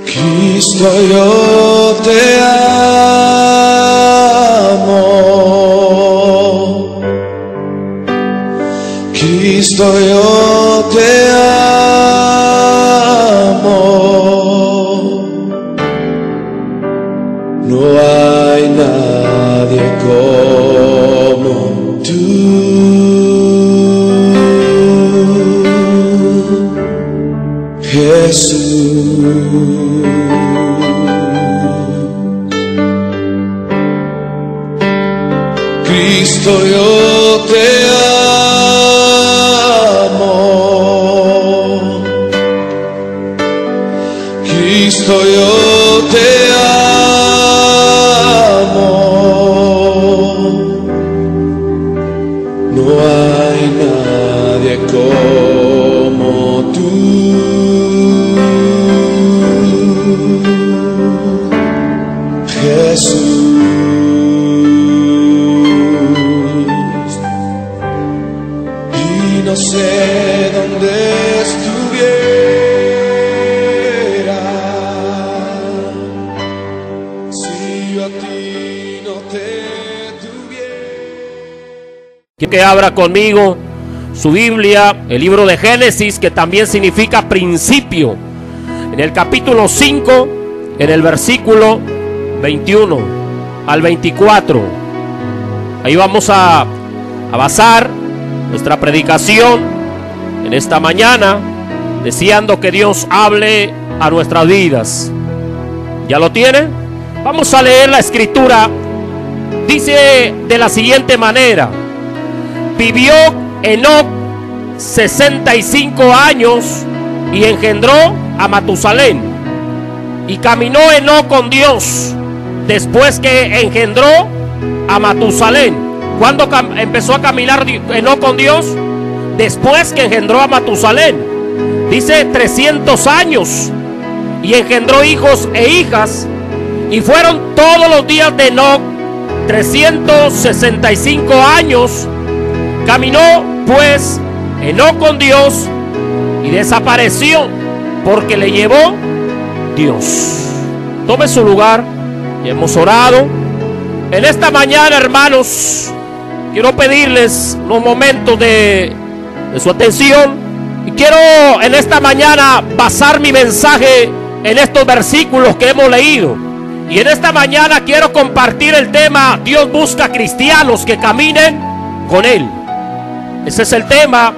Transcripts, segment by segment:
Cristo, yo te amo. Cristo, yo te amo. No hay nadie como tú. Jesús. Cristo, yo te amo. Cristo, yo te amo. No hay nadie como tú. Jesús. No sé dónde estuviera si yo a ti no te tuviera. Quiero que abra conmigo su Biblia, el libro de Génesis, que también significa principio, en el capítulo 5, en el versículo 21 al 24. Ahí vamos a basar nuestra predicación en esta mañana, deseando que Dios hable a nuestras vidas. ¿Ya lo tienen? Vamos a leer la escritura. Dice de la siguiente manera: vivió Enoc 65 años y engendró a Matusalén. Y caminó Enoc con Dios después que engendró a Matusalén. ¿Cuándo empezó a caminar Enoc con Dios? Después que engendró a Matusalén. Dice 300 años. Y engendró hijos e hijas. Y fueron todos los días de Enoc 365 años. Caminó pues Enoc con Dios y desapareció, porque le llevó Dios. Tome su lugar. Y hemos orado. En esta mañana, hermanos, quiero pedirles unos momentos de su atención. Y quiero en esta mañana basar mi mensaje en estos versículos que hemos leído. Y en esta mañana quiero compartir el tema: Dios busca cristianos que caminen con Él. Ese es el tema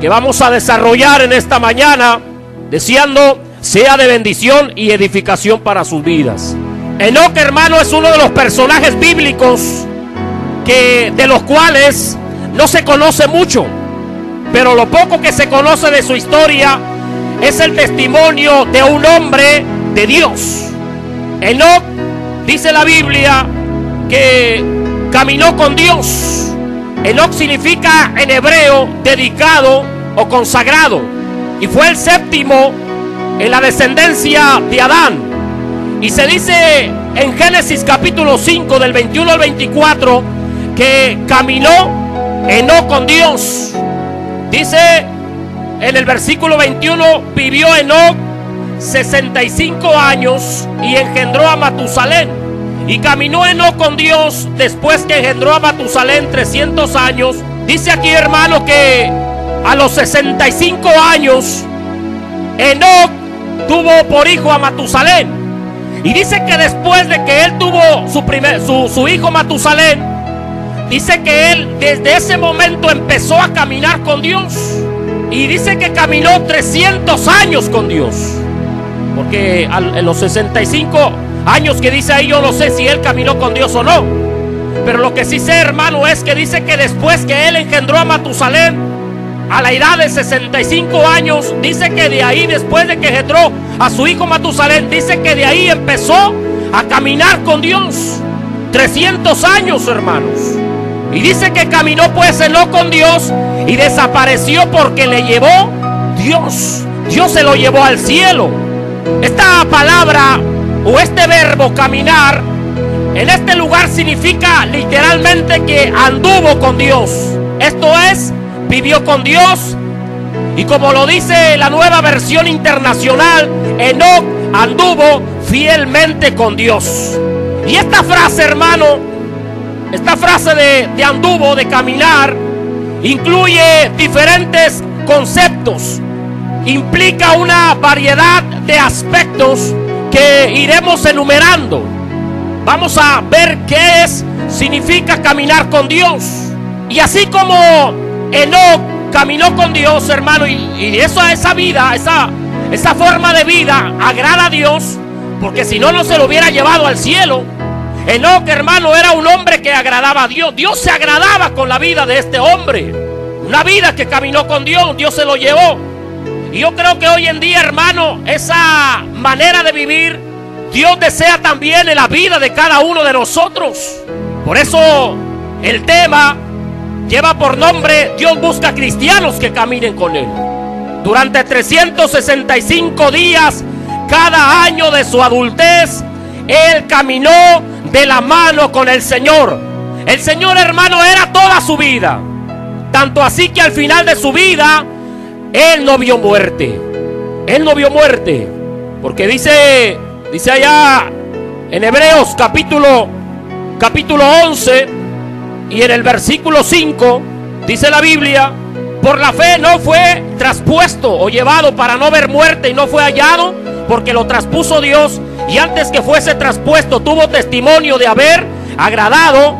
que vamos a desarrollar en esta mañana, deseando sea de bendición y edificación para sus vidas. Enoc, hermano, es uno de los personajes bíblicos de los cuales no se conoce mucho, pero lo poco que se conoce de su historia es el testimonio de un hombre de Dios. Enoc, dice la Biblia, que caminó con Dios. Enoc significa en hebreo dedicado o consagrado, y fue el séptimo en la descendencia de Adán. Y se dice en Génesis capítulo 5 del 21 al 24 que caminó Enoc con Dios. Dice en el versículo 21: vivió Enoc 65 años y engendró a Matusalén. Y caminó Enoc con Dios después que engendró a Matusalén 300 años. Dice aquí, hermano, que a los 65 años Enoc tuvo por hijo a Matusalén. Y dice que después de que él tuvo su hijo Matusalén, dice que él desde ese momento empezó a caminar con Dios. Y dice que caminó 300 años con Dios. Porque en los 65 años que dice ahí, yo no sé si él caminó con Dios o no. Pero lo que sí sé, hermano, es que dice que después que él engendró a Matusalén, a la edad de 65 años, dice que de ahí, después de que engendró a su hijo Matusalén, dice que de ahí empezó a caminar con Dios. 300 años, hermanos. Y dice que caminó pues Enoc con Dios y desapareció porque le llevó Dios. Dios se lo llevó al cielo. Esta palabra o este verbo caminar en este lugar significa literalmente que anduvo con Dios. Esto es, vivió con Dios. Y como lo dice la Nueva Versión Internacional, Enoc anduvo fielmente con Dios. Y esta frase, hermano, esta frase de anduvo, de caminar, incluye diferentes conceptos. Implica una variedad de aspectos que iremos enumerando. Vamos a ver qué significa caminar con Dios. Y así como Enoc caminó con Dios, hermano, y esa vida, esa forma de vida agrada a Dios, porque si no, no se lo hubiera llevado al cielo. Enoc, hermano, era un hombre que agradaba a Dios. Dios se agradaba con la vida de este hombre. Una vida que caminó con Dios, Dios se lo llevó. Y yo creo que hoy en día, hermano, esa manera de vivir, Dios desea también en la vida de cada uno de nosotros. Por eso el tema lleva por nombre: Dios busca cristianos que caminen con Él. Durante 365 días, cada año de su adultez, Él caminó de la mano con el Señor. El Señor, hermano, era toda su vida. Tanto así que al final de su vida, Él no vio muerte. Él no vio muerte. Porque dice allá en Hebreos capítulo 11 y en el versículo 5, dice la Biblia: por la fe no fue traspuesto o llevado para no ver muerte, y no fue hallado, porque lo traspuso Dios, y antes que fuese traspuesto tuvo testimonio de haber agradado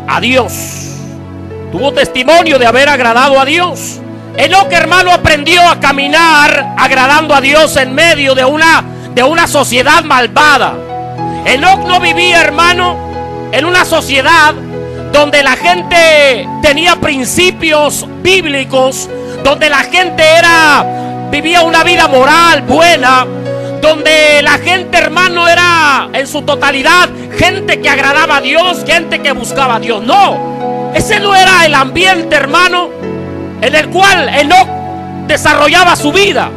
a Dios. Tuvo testimonio de haber agradado a Dios. Enoc, hermano, aprendió a caminar agradando a Dios en medio de una sociedad malvada. Enoc no vivía, hermano, en una sociedad donde la gente tenía principios bíblicos, donde la gente vivía una vida moral buena, donde la gente, hermano, era en su totalidad gente que agradaba a Dios, gente que buscaba a Dios. No, ese no era el ambiente, hermano, en el cual Enoc desarrollaba su vida.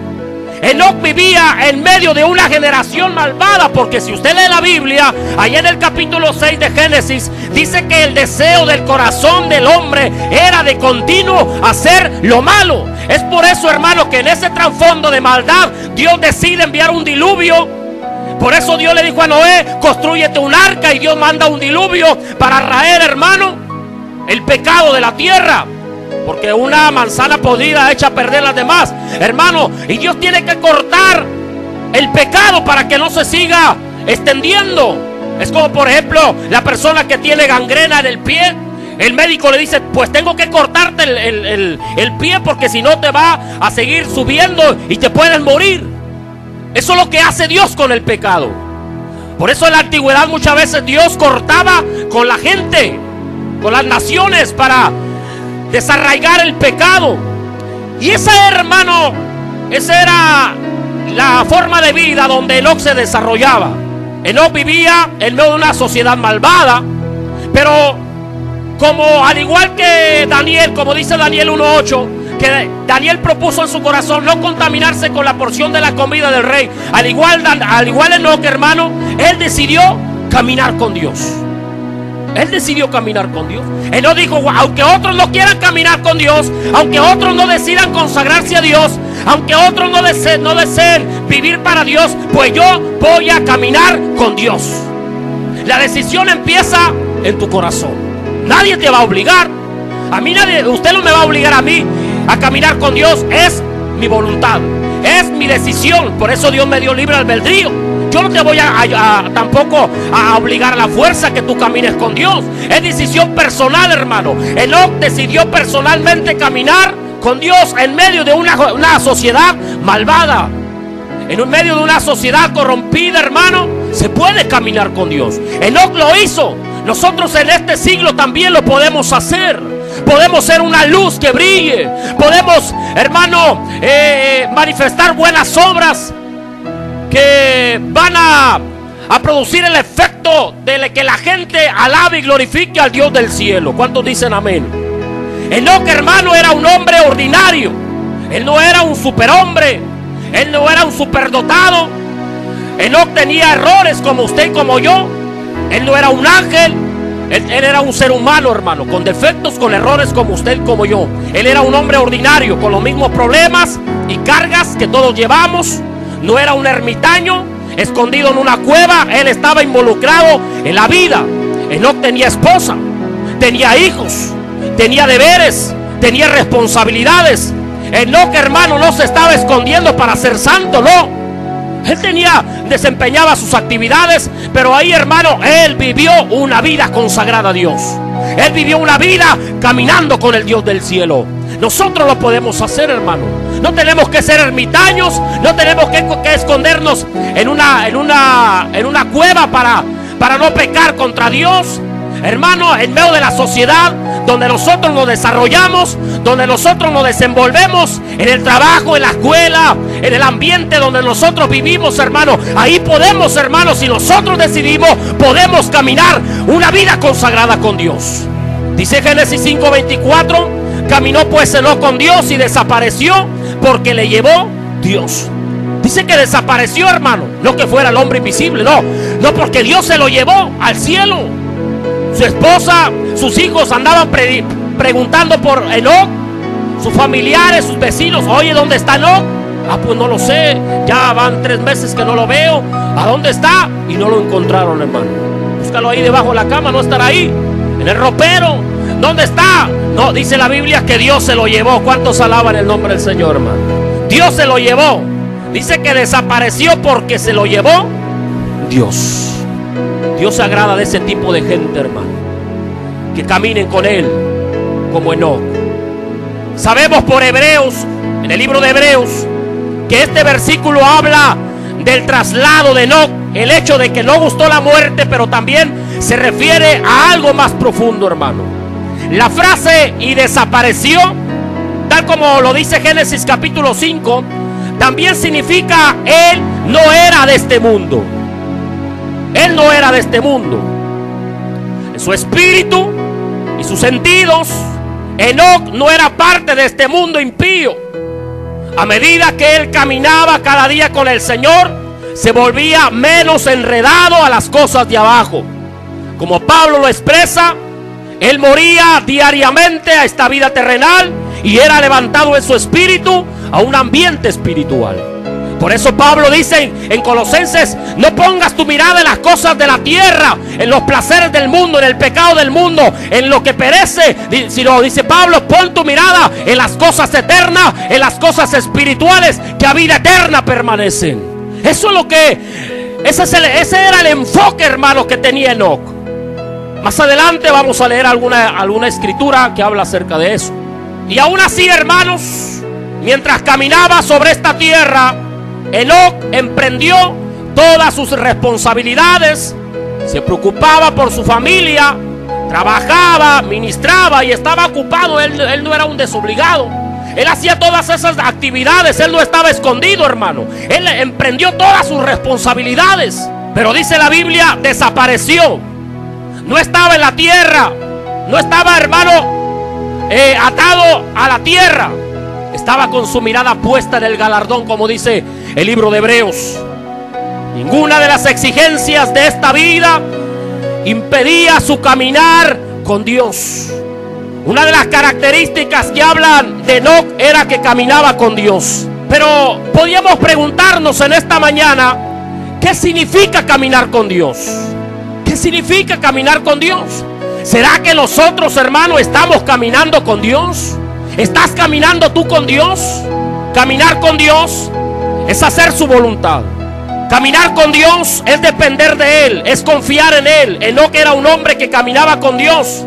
Enoc vivía en medio de una generación malvada, porque si usted lee la Biblia, allá en el capítulo 6 de Génesis, dice que el deseo del corazón del hombre era de continuo hacer lo malo. Es por eso, hermano, que en ese trasfondo de maldad Dios decide enviar un diluvio. Por eso Dios le dijo a Noé: constrúyete un arca, y Dios manda un diluvio para raer, hermano, el pecado de la tierra. Porque una manzana podrida echa a perder las demás, hermano. Y Dios tiene que cortar el pecado para que no se siga extendiendo. Es como, por ejemplo, la persona que tiene gangrena en el pie. El médico le dice: pues tengo que cortarte el pie, porque si no te va a seguir subiendo y te puedes morir. Eso es lo que hace Dios con el pecado. Por eso en la antigüedad muchas veces Dios cortaba con la gente, con las naciones, para desarraigar el pecado. Y esa, hermano, esa era la forma de vida donde Enoc se desarrollaba. Enoc vivía en medio de una sociedad malvada, pero como al igual que Daniel, como dice Daniel 1:8, que Daniel propuso en su corazón no contaminarse con la porción de la comida del rey. Al igual Enoc, hermano, él decidió caminar con Dios. Él decidió caminar con Dios. Él no dijo: aunque otros no quieran caminar con Dios, aunque otros no decidan consagrarse a Dios, aunque otros no deseen vivir para Dios, pues yo voy a caminar con Dios. La decisión empieza en tu corazón. Nadie te va a obligar. A mí usted no me va a obligar a mí a caminar con Dios. Es mi voluntad, es mi decisión. Por eso Dios me dio libre albedrío. Yo no te voy tampoco a obligar a la fuerza que tú camines con Dios. Es decisión personal, hermano. Enoc decidió personalmente caminar con Dios en medio de una sociedad malvada. En medio de una sociedad corrompida, hermano, se puede caminar con Dios. Enoc lo hizo. Nosotros en este siglo también lo podemos hacer. Podemos ser una luz que brille. Podemos, hermano, manifestar buenas obras que van a producir el efecto de que la gente alabe y glorifique al Dios del cielo. ¿Cuántos dicen amén? Enoc, hermano, era un hombre ordinario. Él no era un superhombre. Él no era un superdotado. Enoc tenía errores como usted y como yo. Él no era un ángel. Él era un ser humano, hermano, con defectos, con errores como usted y como yo. Él era un hombre ordinario, con los mismos problemas y cargas que todos llevamos. No era un ermitaño escondido en una cueva. Él estaba involucrado en la vida. Enoc tenía esposa, tenía hijos, tenía deberes, tenía responsabilidades. Enoc, hermano, no se estaba escondiendo para ser santo, no. Él desempeñaba sus actividades, pero ahí, hermano, él vivió una vida consagrada a Dios. Él vivió una vida caminando con el Dios del cielo. Nosotros lo podemos hacer, hermano. No tenemos que ser ermitaños, no tenemos que escondernos en una cueva para no pecar contra Dios. Hermano, en medio de la sociedad donde nosotros nos desarrollamos, donde nosotros nos desenvolvemos, en el trabajo, en la escuela, en el ambiente donde nosotros vivimos, hermano, ahí podemos, hermano, si nosotros decidimos, podemos caminar una vida consagrada con Dios. Dice Génesis 5:24: caminó pues Enoc con Dios y desapareció porque le llevó Dios. Dice que desapareció, hermano, no que fuera el hombre invisible, no porque Dios se lo llevó al cielo. Su esposa, sus hijos andaban preguntando por Enoc, sus familiares, sus vecinos: oye, ¿dónde está Enoc? Ah, pues no lo sé, ya van 3 meses que no lo veo. ¿A dónde está? Y no lo encontraron, hermano. Búscalo ahí debajo de la cama, no estará ahí. En el ropero, ¿dónde está? No, dice la Biblia que Dios se lo llevó. ¿Cuántos alaban el nombre del Señor, hermano? Dios se lo llevó. Dice que desapareció porque se lo llevó Dios. Dios se agrada de ese tipo de gente, hermano, que caminen con Él como Enoc. Sabemos por Hebreos, en el libro de Hebreos, que este versículo habla del traslado de Enoc, el hecho de que no gustó la muerte, pero también se refiere a algo más profundo, hermano. La frase "y desapareció", tal como lo dice Génesis capítulo 5, también significa él no era de este mundo. Él no era de este mundo. En su espíritu y sus sentidos, Enoc no era parte de este mundo impío. A medida que él caminaba cada día con el Señor, se volvía menos enredado a las cosas de abajo. Como Pablo lo expresa, él moría diariamente a esta vida terrenal y era levantado en su espíritu a un ambiente espiritual. Por eso Pablo dice en Colosenses: no pongas tu mirada en las cosas de la tierra, en los placeres del mundo, en el pecado del mundo, en lo que perece, sino, dice Pablo, pon tu mirada en las cosas eternas, en las cosas espirituales que a vida eterna permanecen. Eso es lo que, ese era el enfoque, hermano, que tenía Enoc. Más adelante vamos a leer alguna escritura que habla acerca de eso. Y aún así, hermanos, mientras caminaba sobre esta tierra, Enoc emprendió todas sus responsabilidades, se preocupaba por su familia, trabajaba, ministraba y estaba ocupado. Él no era un desobligado. Él hacía todas esas actividades, él no estaba escondido, hermano. Él emprendió todas sus responsabilidades. Pero dice la Biblia, desapareció. No estaba en la tierra, no estaba, hermano, atado a la tierra. Estaba con su mirada puesta en el galardón, como dice el libro de Hebreos. Ninguna de las exigencias de esta vida impedía su caminar con Dios. Una de las características que hablan de Enoc era que caminaba con Dios. Pero podíamos preguntarnos en esta mañana, ¿qué significa caminar con Dios? ¿Qué significa caminar con Dios? ¿Será que nosotros, hermano, estamos caminando con Dios? ¿Estás caminando tú con Dios? Caminar con Dios es hacer su voluntad. Caminar con Dios es depender de Él, es confiar en Él. Enoc era un hombre que caminaba con Dios,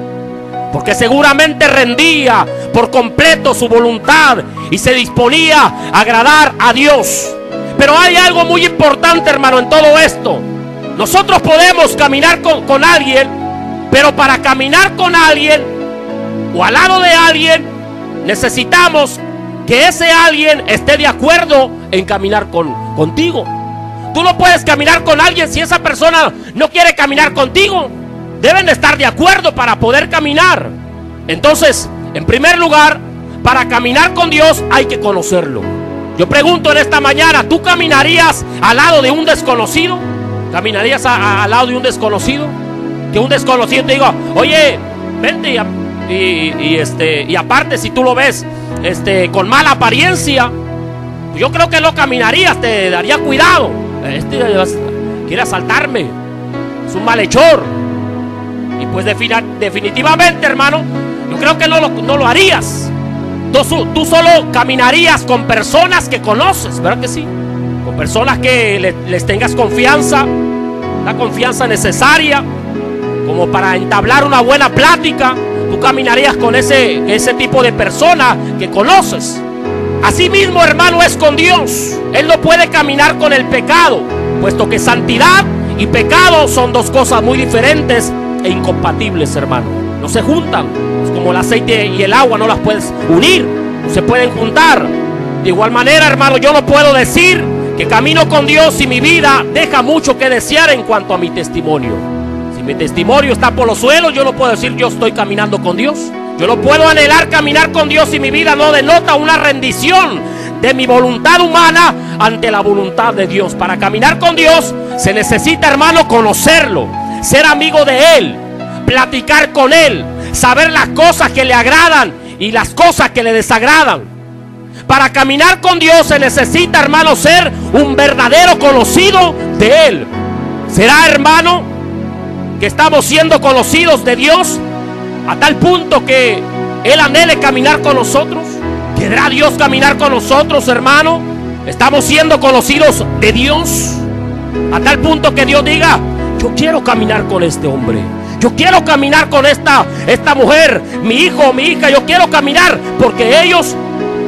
porque seguramente rendía por completo su voluntad y se disponía a agradar a Dios. Pero hay algo muy importante, hermano, en todo esto. Nosotros podemos caminar con alguien, pero para caminar con alguien o al lado de alguien, necesitamos que ese alguien esté de acuerdo en caminar contigo. Tú no puedes caminar con alguien si esa persona no quiere caminar contigo. Deben de estar de acuerdo para poder caminar. Entonces, en primer lugar, para caminar con Dios hay que conocerlo. Yo pregunto en esta mañana, ¿tú caminarías al lado de un desconocido? ¿Caminarías al lado de un desconocido? Que un desconocido te diga, oye, vente, y aparte si tú lo ves con mala apariencia, yo creo que no caminarías, te daría cuidado. Quiere asaltarme, es un malhechor. Y pues definitivamente, hermano, yo creo que no lo harías. Tú solo caminarías con personas que conoces, ¿verdad que sí? Con personas que les tengas confianza, la confianza necesaria como para entablar una buena plática. Tú caminarías con ese tipo de persona que conoces. Así mismo, hermano, es con Dios. Él no puede caminar con el pecado, puesto que santidad y pecado son dos cosas muy diferentes e incompatibles, hermano. No se juntan. Es como el aceite y el agua, no las puedes unir, no se pueden juntar. De igual manera, hermano, yo no puedo decir que camino con Dios y mi vida deja mucho que desear en cuanto a mi testimonio. Si mi testimonio está por los suelos, yo no puedo decir yo estoy caminando con Dios. Yo no puedo anhelar caminar con Dios y mi vida no denota una rendición de mi voluntad humana ante la voluntad de Dios. Para caminar con Dios se necesita, hermano, conocerlo, ser amigo de Él, platicar con Él, saber las cosas que le agradan y las cosas que le desagradan. Para caminar con Dios se necesita, hermano, ser un verdadero conocido de Él. ¿Será, hermano, que estamos siendo conocidos de Dios a tal punto que Él anhele caminar con nosotros? ¿Querrá Dios caminar con nosotros, hermano? ¿Estamos siendo conocidos de Dios a tal punto que Dios diga, yo quiero caminar con este hombre, yo quiero caminar con esta mujer, mi hijo o mi hija, yo quiero caminar porque ellos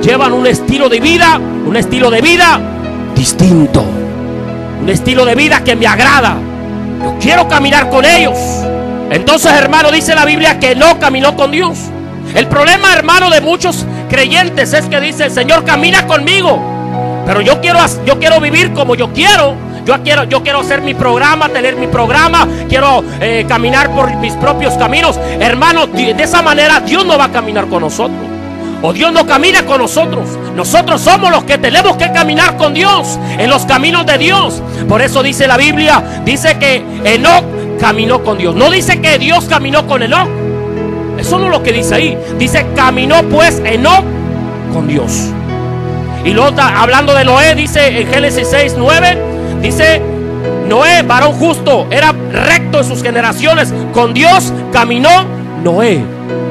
llevan un estilo de vida distinto, un estilo de vida que me agrada, yo quiero caminar con ellos? Entonces, hermano, dice la Biblia que no caminó con Dios. El problema, hermano, de muchos creyentes es que dice, el Señor camina conmigo, pero yo quiero vivir como yo quiero. Yo quiero hacer mi programa, tener mi programa, quiero caminar por mis propios caminos. Hermano, de esa manera Dios no va a caminar con nosotros, o Dios no camina con nosotros. Nosotros somos los que tenemos que caminar con Dios, en los caminos de Dios. Por eso dice la Biblia, dice que Enoc caminó con Dios. No dice que Dios caminó con Enoc. Eso no es lo que dice ahí. Dice caminó pues Enoc con Dios. Y luego hablando de Noé, dice en Génesis 6:9, dice Noé, varón justo, era recto en sus generaciones. Con Dios caminó Noé.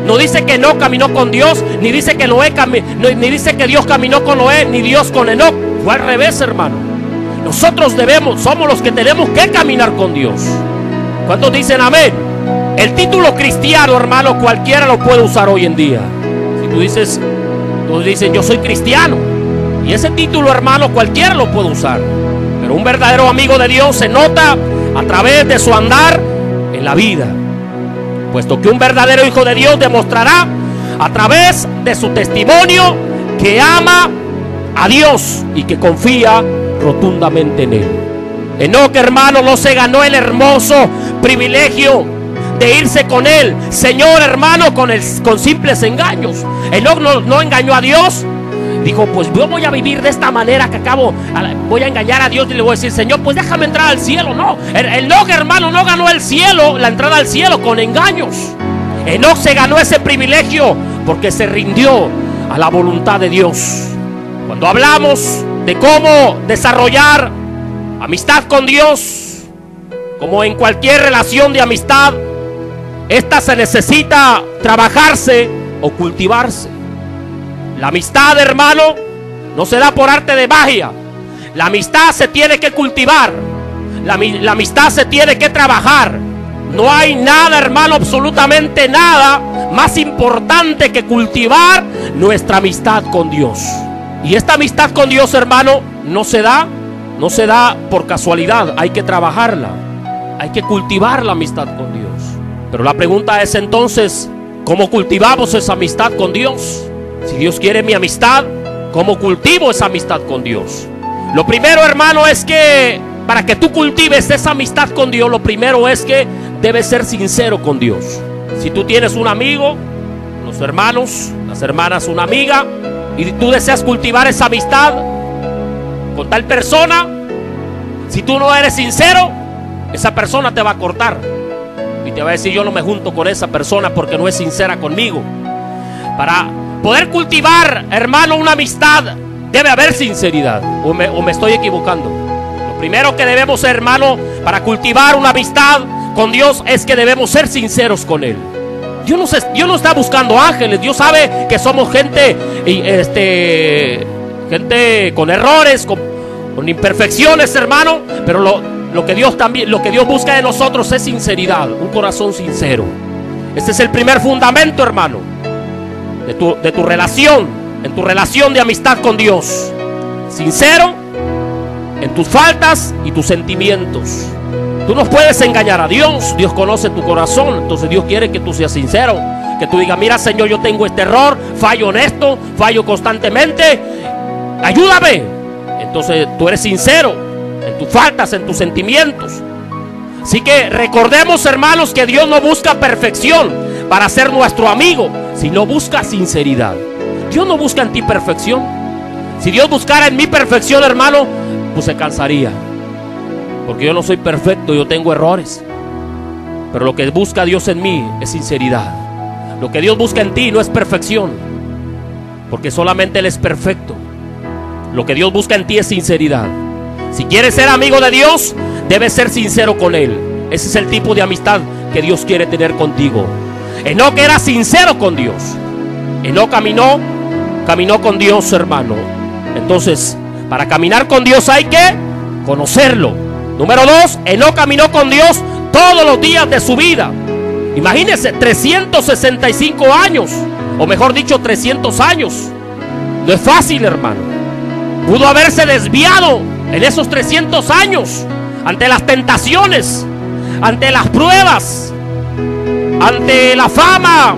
No dice que no caminó con Dios, ni dice que ni dice que Dios caminó con Noé, ni Dios con Enoc. Fue al revés, hermano. Nosotros somos los que tenemos que caminar con Dios. ¿Cuántos dicen amén? El título cristiano, hermano, cualquiera lo puede usar hoy en día. Si tú dices yo soy cristiano, y ese título, hermano, cualquiera lo puede usar. Pero un verdadero amigo de Dios se nota a través de su andar en la vida, puesto que un verdadero hijo de Dios demostrará a través de su testimonio que ama a Dios y que confía rotundamente en Él. Enoc, hermano, no se ganó el hermoso privilegio de irse con Él, Señor, hermano, con simples engaños. Enoc no engañó a Dios. Dijo, pues yo voy a vivir de esta manera que voy a engañar a Dios y le voy a decir, Señor, pues déjame entrar al cielo. No, Enoc, hermano, no ganó el cielo, la entrada al cielo con engaños. Enoc se ganó ese privilegio porque se rindió a la voluntad de Dios. Cuando hablamos de cómo desarrollar amistad con Dios, como en cualquier relación de amistad, esta se necesita trabajarse o cultivarse. La amistad, hermano, no se da por arte de magia. La amistad se tiene que cultivar. La amistad se tiene que trabajar. No hay nada, hermano, absolutamente nada más importante que cultivar nuestra amistad con Dios. Y esta amistad con Dios, hermano, no se da por casualidad. Hay que trabajarla. Hay que cultivar la amistad con Dios. Pero la pregunta es entonces, ¿cómo cultivamos esa amistad con Dios? Si Dios quiere mi amistad, ¿cómo cultivo esa amistad con Dios? Lo primero, hermano, es que para que tú cultives esa amistad con Dios, lo primero es que debes ser sincero con Dios. Si tú tienes un amigo, los hermanos, las hermanas, una amiga, y tú deseas cultivar esa amistad con tal persona, si tú no eres sincero, esa persona te va a cortar Y te va a decir: yo no me junto con esa persona porque no es sincera conmigo. Para poder cultivar, hermano, una amistad, debe haber sinceridad. ¿O me estoy equivocando? Lo primero que debemos, hermano, para cultivar una amistad con Dios es que debemos ser sinceros con Él. Dios no está buscando ángeles. Dios sabe que somos gente con errores, con imperfecciones, hermano. Pero lo que Dios busca de nosotros es sinceridad, un corazón sincero. Este es el primer fundamento, hermano, de tu relación, en tu relación de amistad con Dios. Sincero en tus faltas y tus sentimientos. Tú no puedes engañar a Dios. Dios conoce tu corazón. Entonces Dios quiere que tú seas sincero, que tú digas: mira, Señor, yo tengo este error, fallo en esto, fallo constantemente, ayúdame. Entonces tú eres sincero en tus faltas, en tus sentimientos. Así que recordemos, hermanos, que Dios no busca perfección para ser nuestro amigo, sino busca sinceridad. Dios no busca en ti perfección. Si Dios buscara en mí perfección, hermano, pues se cansaría, porque yo no soy perfecto, yo tengo errores. Pero lo que busca Dios en mí es sinceridad. Lo que Dios busca en ti no es perfección, porque solamente Él es perfecto. Lo que Dios busca en ti es sinceridad. Si quieres ser amigo de Dios, debes ser sincero con Él. Ese es el tipo de amistad que Dios quiere tener contigo. Enoc era sincero con Dios. Enoc caminó con Dios, hermano. Entonces, para caminar con Dios hay que conocerlo. Número 2, Enoc caminó con Dios todos los días de su vida. Imagínense, 365 años, o mejor dicho, 300 años. No es fácil, hermano. Pudo haberse desviado en esos 300 años ante las tentaciones, ante las pruebas, ante la fama,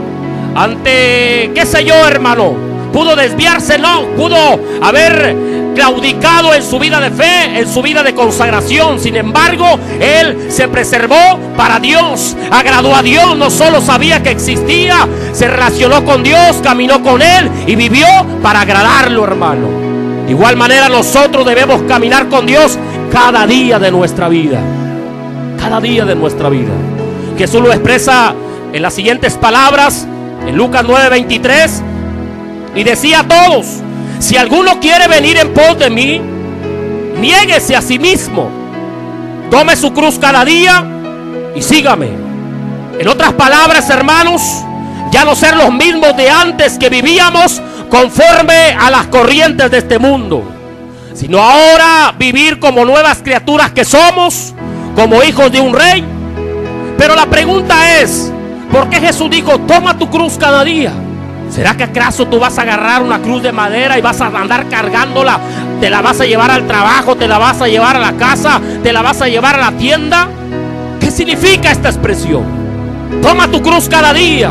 ante qué sé yo, hermano. Pudo desviarse, no, pudo haber claudicado en su vida de fe, en su vida de consagración. Sin embargo, él se preservó para Dios, agradó a Dios. No solo sabía que existía, se relacionó con Dios, caminó con Él y vivió para agradarlo, hermano. De igual manera, nosotros debemos caminar con Dios cada día de nuestra vida. Cada día de nuestra vida. Jesús lo expresa en las siguientes palabras, en Lucas 9:23, y decía a todos: si alguno quiere venir en pos de mí, niéguese a sí mismo, tome su cruz cada día y sígame. En otras palabras, hermanos, ya no ser los mismos de antes que vivíamos conforme a las corrientes de este mundo, sino ahora vivir como nuevas criaturas que somos, como hijos de un rey. Pero la pregunta es: ¿por qué Jesús dijo toma tu cruz cada día? ¿Será que acaso tú vas a agarrar una cruz de madera y vas a andar cargándola? ¿Te la vas a llevar al trabajo? ¿Te la vas a llevar a la casa? ¿Te la vas a llevar a la tienda? ¿Qué significa esta expresión? Toma tu cruz cada día.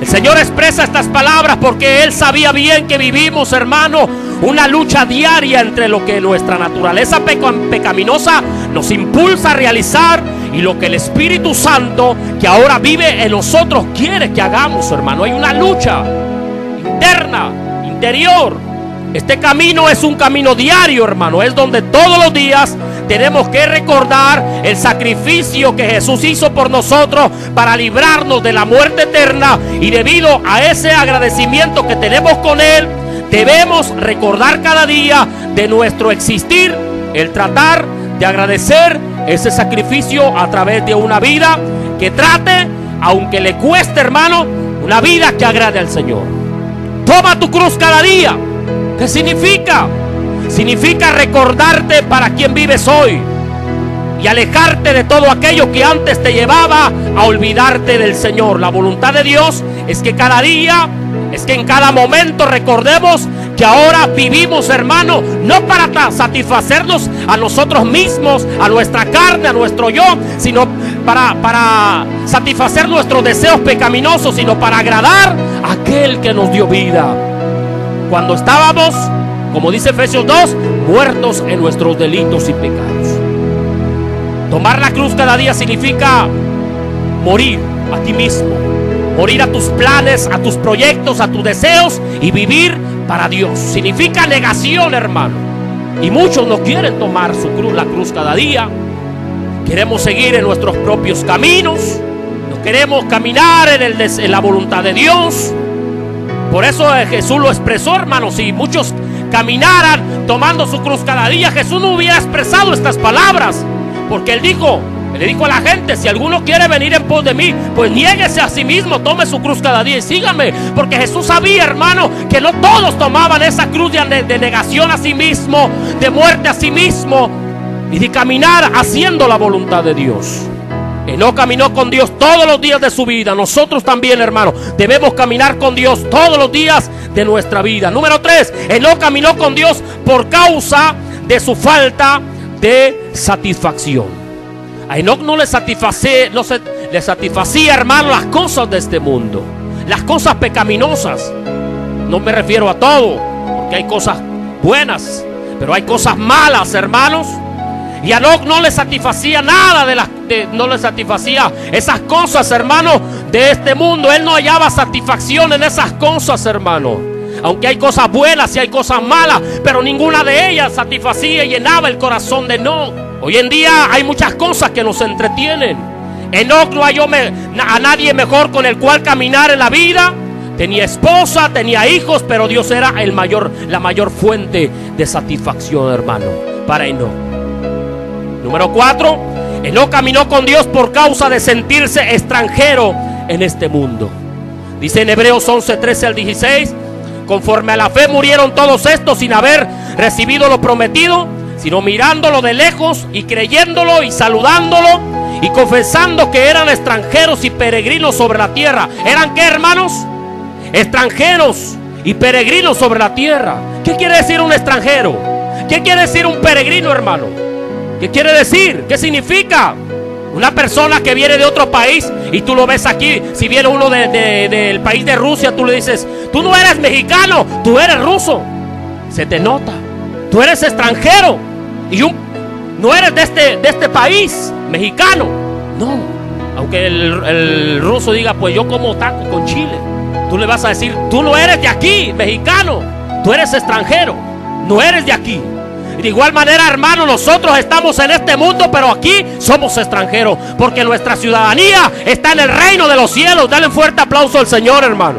El Señor expresa estas palabras porque Él sabía bien que vivimos, hermano, una lucha diaria entre lo que nuestra naturaleza pecaminosa nos impulsa a realizar y lo que el Espíritu Santo, que ahora vive en nosotros, quiere que hagamos, hermano. Hay una lucha interna, interior. Este camino es un camino diario, hermano. Es donde todos los días tenemos que recordar el sacrificio que Jesús hizo por nosotros para librarnos de la muerte eterna. Y debido a ese agradecimiento que tenemos con Él, debemos recordar cada día de nuestro existir, el tratar de agradecer ese sacrificio a través de una vida que trate, aunque le cueste, hermano, una vida que agrade al Señor. Toma tu cruz cada día. ¿Qué significa? Significa recordarte para quién vives hoy y alejarte de todo aquello que antes te llevaba a olvidarte del Señor. La voluntad de Dios es que cada día, es que en cada momento recordemos que ahora vivimos, hermano, no para satisfacernos a nosotros mismos, a nuestra carne, a nuestro yo, sino para satisfacer nuestros deseos pecaminosos, sino para agradar a aquel que nos dio vida. Cuando estábamos, como dice Efesios 2, muertos en nuestros delitos y pecados. Tomar la cruz cada día significa morir a ti mismo, morir a tus planes, a tus proyectos, a tus deseos y vivir para Dios. Significa negación, hermano. Y muchos no quieren tomar su cruz, la cruz cada día. Queremos seguir en nuestros propios caminos, queremos caminar en la voluntad de Dios. Por eso Jesús lo expresó, hermanos. Si muchos caminaran tomando su cruz cada día, Jesús no hubiera expresado estas palabras, porque Él le dijo a la gente: si alguno quiere venir en pos de mí, pues niéguese a sí mismo, tome su cruz cada día y sígame. Porque Jesús sabía, hermano, que no todos tomaban esa cruz de negación a sí mismo, de muerte a sí mismo, y de caminar haciendo la voluntad de Dios. Enoc caminó con Dios todos los días de su vida. Nosotros también, hermano, debemos caminar con Dios todos los días de nuestra vida. Número 3, Enoc caminó con Dios por causa de su falta de satisfacción. A Enoc no le satisfacía, hermano, las cosas de este mundo, las cosas pecaminosas. No me refiero a todo, porque hay cosas buenas, pero hay cosas malas, hermanos. Y a Enoc no le satisfacía nada no le satisfacía esas cosas, hermano, de este mundo. Él no hallaba satisfacción en esas cosas, hermano. Aunque hay cosas buenas y hay cosas malas, pero ninguna de ellas satisfacía y llenaba el corazón de Enoc. Hoy en día hay muchas cosas que nos entretienen. Enoc no halló a nadie mejor con el cual caminar en la vida. Tenía esposa, tenía hijos, pero Dios era la mayor fuente de satisfacción, hermano, para Enoc. Número 4, Enoc caminó con Dios por causa de sentirse extranjero en este mundo. Dice en Hebreos 11, 13 al 16: conforme a la fe murieron todos estos sin haber recibido lo prometido, sino mirándolo de lejos y creyéndolo y saludándolo y confesando que eran extranjeros y peregrinos sobre la tierra. ¿Eran qué, hermanos? Extranjeros y peregrinos sobre la tierra. ¿Qué quiere decir un extranjero? ¿Qué quiere decir un peregrino, hermano? ¿Qué quiere decir? ¿Qué significa? Una persona que viene de otro país y tú lo ves aquí. Si viene uno del país de Rusia, tú le dices: tú no eres mexicano, tú eres ruso. Se te nota. Tú eres extranjero y no eres de este país mexicano. No. Aunque el ruso diga: pues yo como taco con chile, tú le vas a decir: tú no eres de aquí, mexicano, tú eres extranjero, no eres de aquí. De igual manera, hermano, nosotros estamos en este mundo, pero aquí somos extranjeros, porque nuestra ciudadanía está en el reino de los cielos. Dale un fuerte aplauso al Señor, hermano.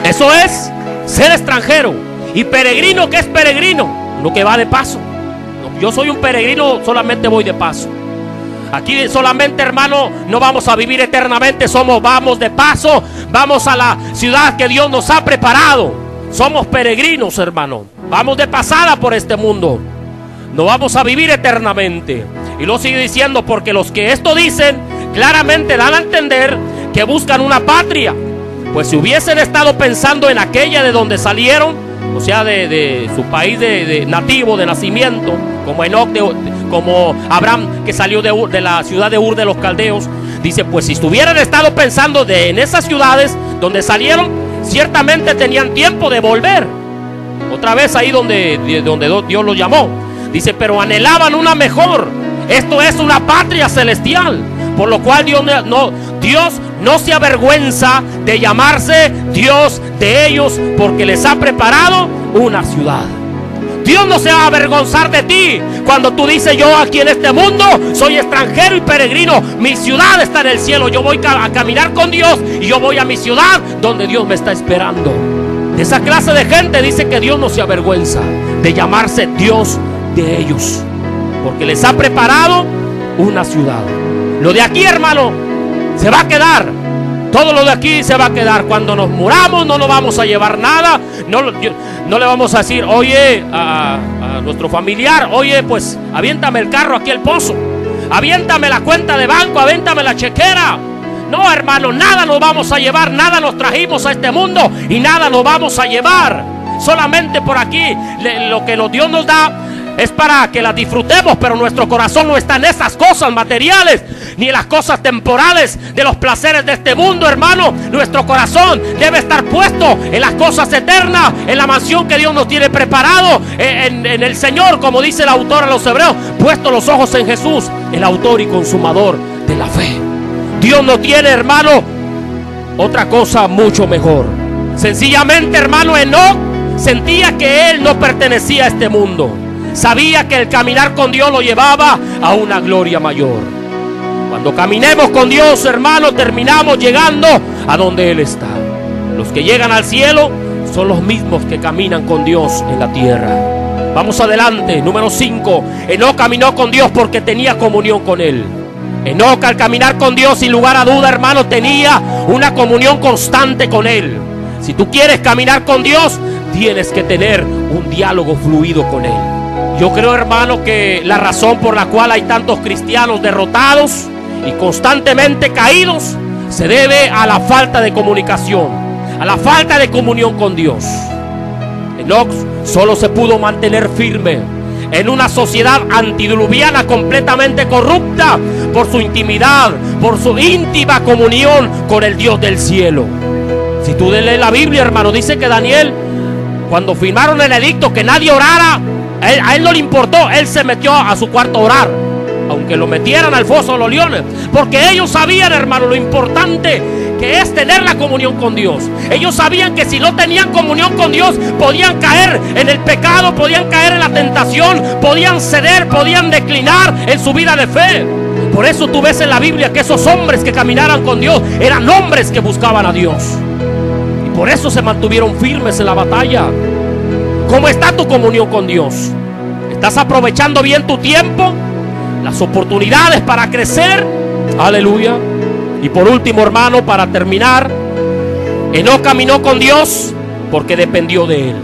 Eso es ser extranjero. Y peregrino, ¿qué es peregrino? Uno que va de paso. Yo soy un peregrino, solamente voy de paso. Aquí solamente, hermano, no vamos a vivir eternamente. Vamos de paso, vamos a la ciudad que Dios nos ha preparado. Somos peregrinos, hermano. Vamos de pasada por este mundo. No vamos a vivir eternamente. Y lo sigue diciendo porque los que esto dicen claramente dan a entender que buscan una patria. Pues si hubiesen estado pensando en aquella de donde salieron, o sea, de su país de nativo, de nacimiento, como Enoc, como Abraham, que salió de la ciudad de Ur de los Caldeos, dice: pues si hubieran estado pensando en esas ciudades donde salieron, ciertamente tenían tiempo de volver otra vez ahí donde Dios los llamó. Dice: pero anhelaban una mejor, esto es una patria celestial, por lo cual Dios no se avergüenza de llamarse Dios de ellos, porque les ha preparado una ciudad. Dios no se va a avergonzar de ti cuando tú dices: yo aquí en este mundo soy extranjero y peregrino, mi ciudad está en el cielo, yo voy a caminar con Dios y yo voy a mi ciudad donde Dios me está esperando. De esa clase de gente dice que Dios no se avergüenza de llamarse Dios de ellos, porque les ha preparado una ciudad. Lo de aquí, hermano, se va a quedar. Todo lo de aquí se va a quedar. Cuando nos muramos no nos vamos a llevar nada. No le vamos a decir: oye, a nuestro familiar: oye, pues aviéntame el carro aquí al pozo, aviéntame la cuenta de banco, aviéntame la chequera. No, hermano, nada nos vamos a llevar. Nada nos trajimos a este mundo y nada nos vamos a llevar. Solamente por aquí lo que Dios nos da es para que las disfrutemos, pero nuestro corazón no está en esas cosas materiales, ni en las cosas temporales de los placeres de este mundo, hermano. Nuestro corazón debe estar puesto en las cosas eternas, en la mansión que Dios nos tiene preparado, en el Señor, como dice el autor a los Hebreos: puesto los ojos en Jesús, el autor y consumador de la fe. Dios no tiene, hermano, otra cosa mucho mejor. Sencillamente, hermano, Enoc sentía que él no pertenecía a este mundo. Sabía que el caminar con Dios lo llevaba a una gloria mayor. Cuando caminemos con Dios, hermano, terminamos llegando a donde Él está. Los que llegan al cielo son los mismos que caminan con Dios en la tierra. Vamos adelante, número 5. Enoc caminó con Dios porque tenía comunión con Él. Enoc, al caminar con Dios, sin lugar a duda, hermano, tenía una comunión constante con Él. Si tú quieres caminar con Dios, tienes que tener un diálogo fluido con Él. Yo creo, hermano, que la razón por la cual hay tantos cristianos derrotados y constantemente caídos se debe a la falta de comunicación, a la falta de comunión con Dios. Enoc solo se pudo mantener firme en una sociedad antidiluviana completamente corrupta por su intimidad, por su íntima comunión con el Dios del cielo. Si tú lees la Biblia, hermano, dice que Daniel, cuando firmaron el edicto que nadie orara, a él no le importó. Él se metió a su cuarto a orar, aunque lo metieran al foso de los leones, porque ellos sabían, hermano, lo importante que es tener la comunión con Dios. Ellos sabían que si no tenían comunión con Dios, podían caer en el pecado, podían caer en la tentación, podían ceder, podían declinar en su vida de fe. Por eso tú ves en la Biblia que esos hombres que caminaran con Dios eran hombres que buscaban a Dios, y por eso se mantuvieron firmes en la batalla. ¿Cómo está tu comunión con Dios? ¿Estás aprovechando bien tu tiempo, las oportunidades para crecer? Aleluya. Y por último, hermano, para terminar, Enoc caminó con Dios porque dependió de Él,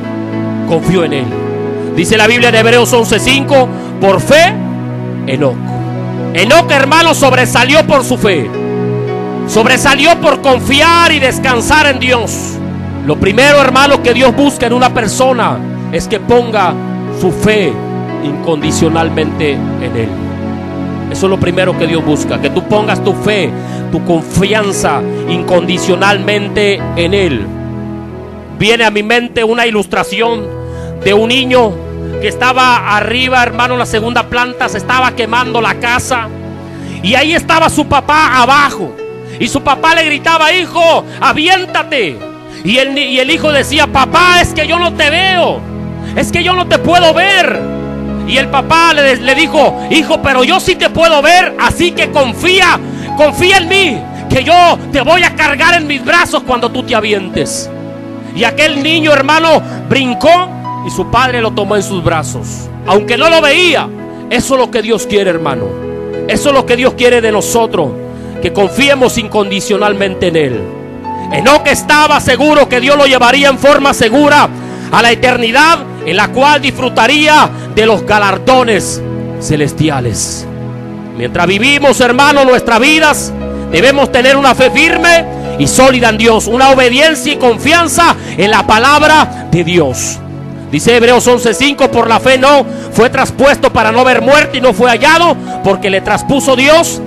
confió en Él. Dice la Biblia en Hebreos 11:5, por fe, Enoc. Enoc, hermano, sobresalió por su fe, sobresalió por confiar y descansar en Dios. Lo primero, hermano, que Dios busca en una persona es que ponga su fe incondicionalmente en Él. Eso es lo primero que Dios busca, que tú pongas tu fe, tu confianza incondicionalmente en Él. Viene a mi mente una ilustración de un niño que estaba arriba, hermano, en la segunda planta, se estaba quemando la casa, y ahí estaba su papá abajo, y su papá le gritaba: hijo, aviéntate. Y el hijo decía: papá, es que yo no te veo, es que yo no te puedo ver. Y el papá le dijo: hijo, pero yo sí te puedo ver, así que confía en mí, que yo te voy a cargar en mis brazos cuando tú te avientes. Y aquel niño, hermano, brincó y su padre lo tomó en sus brazos, aunque no lo veía. Eso es lo que Dios quiere, hermano. Eso es lo que Dios quiere de nosotros, que confiemos incondicionalmente en Él. Enoc estaba seguro que Dios lo llevaría en forma segura a la eternidad, en la cual disfrutaría de los galardones celestiales. Mientras vivimos, hermano, nuestras vidas, debemos tener una fe firme y sólida en Dios, una obediencia y confianza en la palabra de Dios. Dice Hebreos 11:5, por la fe no fue traspuesto para no ver muerte y no fue hallado, porque le traspuso Dios,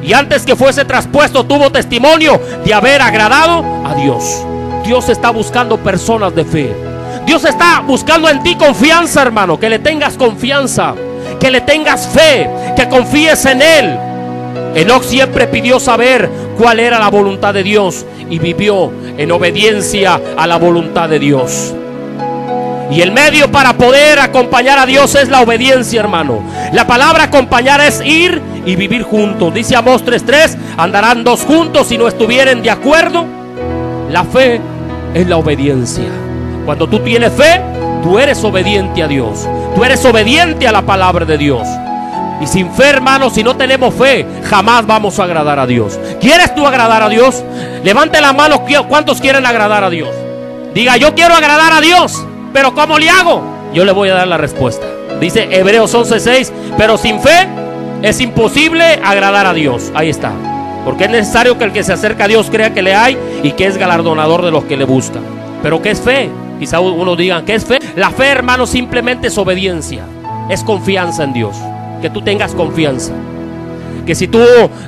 y antes que fuese traspuesto tuvo testimonio de haber agradado a Dios. Dios está buscando personas de fe. Dios está buscando en ti confianza, hermano, que le tengas confianza, que le tengas fe, que confíes en Él. Enoc siempre pidió saber cuál era la voluntad de Dios y vivió en obediencia a la voluntad de Dios. Y el medio para poder acompañar a Dios es la obediencia, hermano. La palabra acompañar es ir y vivir juntos. Dice Amós 3:3, andarán dos juntos si no estuvieren de acuerdo. La fe es la obediencia. Cuando tú tienes fe, tú eres obediente a Dios, tú eres obediente a la palabra de Dios. Y sin fe, hermano, si no tenemos fe, jamás vamos a agradar a Dios. ¿Quieres tú agradar a Dios? Levante la mano, ¿cuántos quieren agradar a Dios? Diga: yo quiero agradar a Dios, pero ¿cómo le hago? Yo le voy a dar la respuesta. Dice Hebreos 11:6, pero sin fe es imposible agradar a Dios. Ahí está. Porque es necesario que el que se acerca a Dios crea que le hay y que es galardonador de los que le buscan. ¿Pero qué es fe? Quizá uno diga: ¿qué es fe? La fe, hermano, simplemente es obediencia, es confianza en Dios. Que tú tengas confianza. Que si tú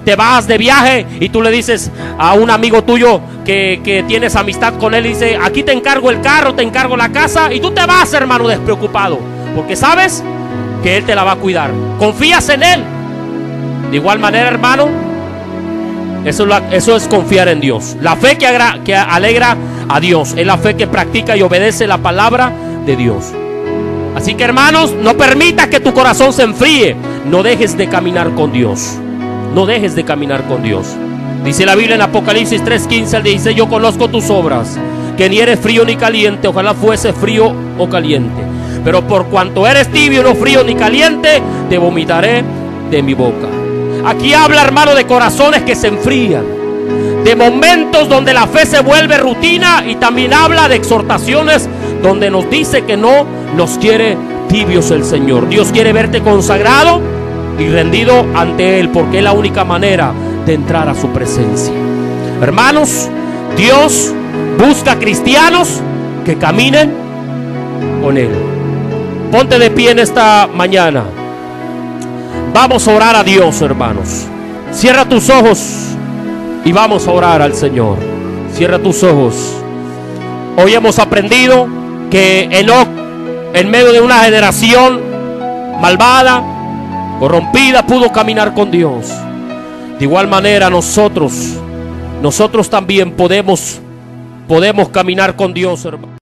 te vas de viaje y tú le dices a un amigo tuyo que tienes amistad con él, y dice: aquí te encargo el carro, te encargo la casa, y tú te vas, hermano, despreocupado, porque sabes que Él te la va a cuidar. Confías en Él. De igual manera, hermano, eso es confiar en Dios. La fe que alegra a Dios es la fe que practica y obedece la palabra de Dios. Así que, hermanos, no permitas que tu corazón se enfríe. No dejes de caminar con Dios. no dejes de caminar con Dios. Dice la Biblia en Apocalipsis 3:15 al 16: yo conozco tus obras, que ni eres frío ni caliente. Ojalá fuese frío o caliente, pero por cuanto eres tibio, no frío ni caliente, te vomitaré de mi boca. Aquí habla, hermano, de corazones que se enfrían, de momentos donde la fe se vuelve rutina, y también habla de exhortaciones donde nos dice que no nos quiere tibios el Señor. Dios quiere verte consagrado y rendido ante Él, porque es la única manera de entrar a su presencia. Hermanos, Dios busca cristianos que caminen con Él. Ponte de pie en esta mañana. Vamos a orar a Dios, hermanos. Cierra tus ojos y vamos a orar al Señor. Cierra tus ojos. Hoy hemos aprendido que Enoc, en medio de una generación malvada, corrompida, pudo caminar con Dios. De igual manera nosotros también podemos caminar con Dios, hermano.